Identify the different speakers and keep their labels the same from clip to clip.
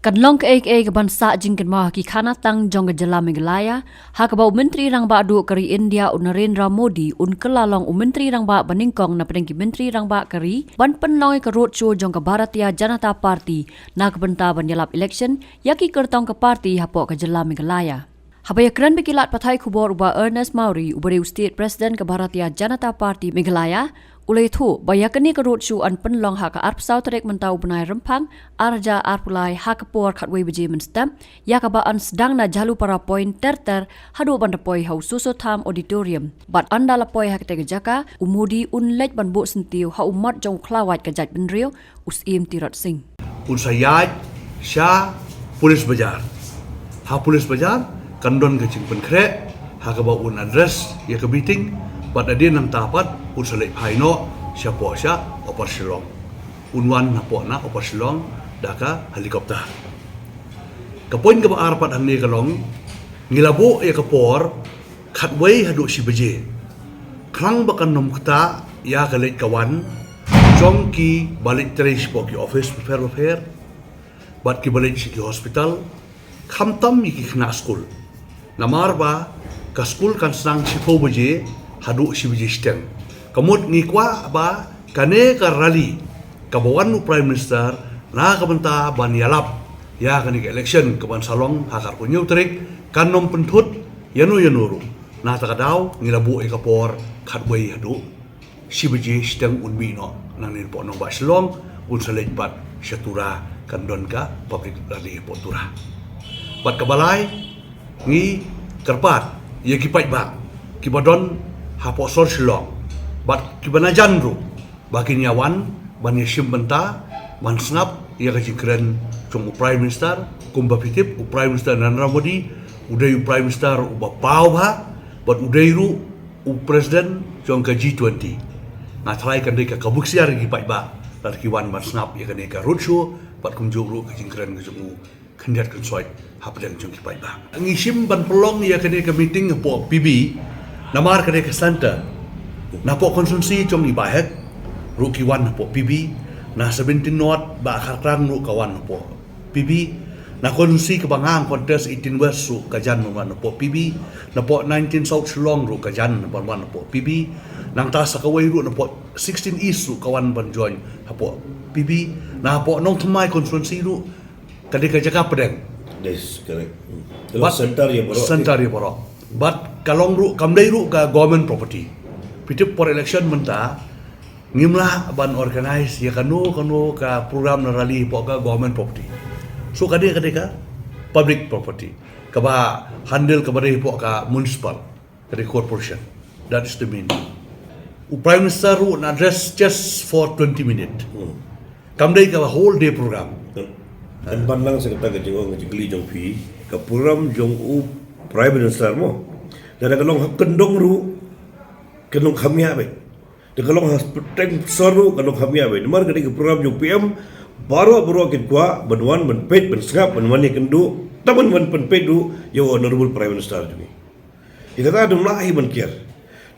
Speaker 1: Kan long ke ke bansa jingkan mah ki khana tang jong jala Meghalaya ha ka bau menteri rang ba du kari India un Narendra Modi un kelalong menteri rang ba baningkong na pedengki menteri rang ba kari ban penlong ke road show jong ke Bharatiya Janata Party na ke benta ban yalap election yaki kertong ke parti ha pok ke jala Meghalaya. Habaya keren bekilat pathai kubor uba Ernest Maury ubari state president ke Bharatiya Janata Party Meghalaya ulai thu bayakani ke roadshow an penlong ha ka arp sautrek mentau benai rempang arja arpulai ha ka por khatwei beje menstam ya ka ba an sedang na jalu para point terter hadu ban poi hau suso tham auditorium bat andala poi ha ka jaka umudi un lej ban bo sentiu ha umat jong klawat ka jaj benrio usim tirat sing
Speaker 2: unsayaj sha polis bajar ha polis bajar kandon ke cing penkre ha ka ba un address ya ka meeting bat adin nang tapat un salai phaino sha po sha opar shillong unwan na po na opar shillong daka helikopter ka poin ka ba arpat hanni ka long ngilabo ya ka por khatwei hadu si beje krang bakan nom kta ya ka lek kawan jong ki balik trace po ki office prepare bat ki balik si ki hospital khamtam ki khna school namar ba ka school kan sang si po beje hadu si beje steng kamut ni kwa ba kane ka rally kabawan nu prime minister na kabanta ban yalap ya kani ke election kaban salong hakar ko new trick kanom pentut yanu na takadaw ngilabu e kapor khatwei hadu si beje steng unbi no nang ni po no ba salong un selej pat syatura kandon ka public rally potura bat kabalai ngi kerpat ye kipai ba kibadon hapo sor silong bat kibanajan ru bagi nyawan ban yesim benta ban snap ya ka jikren chung prime minister kumba pitip prime minister Narendra Modi udai prime minister uba pau ba bat udai ru president chung ka G20 ngatrai kan deka kabuksiar kipai ba lar kiwan ban snap ya ka deka roadshow bat kunjuk ru ka jikren ka chung kendat kan soit hapadang chung kipai ba ngisim ban pelong ya ka deka meeting po PB namar ka deka center na po konsumsi chung ibahek ru kiwan po PB na 17 not ba kharkrang ru kawan po PB na konsumsi kebangang contest 18 west ru kajan man po PB na po 19 south Shillong ru kajan man po PB nang ta sakawai ru na po 16 east ru kawan ban join po PB na po nong thmai konsumsi ru kadika jaka pedeng
Speaker 3: yes correct kalau center ya boro but kalong ru kamdai ru ka government property pitip for election menta ngimlah ban organize ya kanu ka program na rally po ka government property so kadika public property ka ba handle ka bare po ka municipal ka corporation that is the meaning prime minister ru na address just for 20 minutes kamdai ka whole day program kan pandang saya kata jong jigli jong pi ka program jong u prime minister mo dan kalong kendong ru kalong khamya be de kalong protect soru kalong khamya be mar ka program jong PM baro kin kwa banwan ban pet ban sngap ban wani kendu taman ban pet du yo honorable prime minister jumi ikata dum lahi ban kier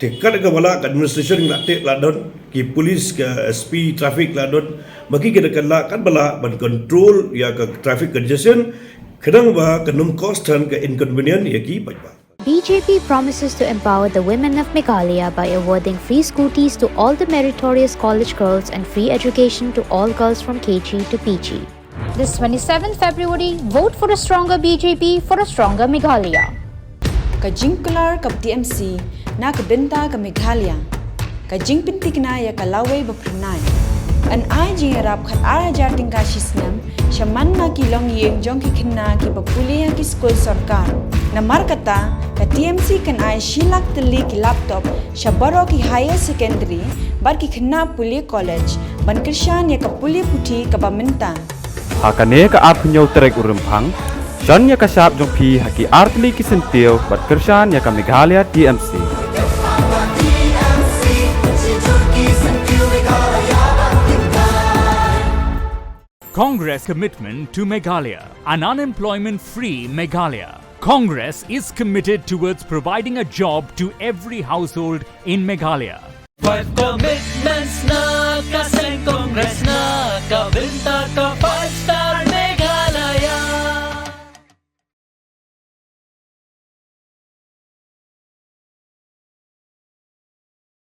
Speaker 3: te kada ka wala administration na te ladon ki police ka SP traffic ladon bagi kita kala kan bala ban control ya ka traffic congestion kadang ba kanum cost dan ka inconvenient ya ki ba
Speaker 4: BJP promises to empower the women of Meghalaya by awarding free scooties to all the meritorious college girls and free education to all girls from KG to PG.
Speaker 5: This 27th February, vote for a stronger BJP for a stronger Meghalaya.
Speaker 6: Kajingkular ka TMC na kabenta ka Meghalaya. Kajingpintik na ya kalaway bapranay. An ay jingarap kat arajar tingka sisnam, siyaman na kilong yeng jong kikina ki bapuliya ki school sarkar. Na markata, ka TMC kan ay shilak tali ki laptop, siya baro ki higher secondary, bar ki kina puli college, ban kirsyan ya ka puli puti ka baminta.
Speaker 7: Hakane ka apnyaw terek urempang, siyan ya ka syap jong pi haki artli ki sentiw, bat kirsyan ya ka Meghalaya TMC.
Speaker 8: Congress commitment to Meghalaya, an unemployment-free Meghalaya. Congress is committed towards providing a job to every household in Meghalaya.
Speaker 9: 5 commitments na kasing Congress na kabenta ka 5-star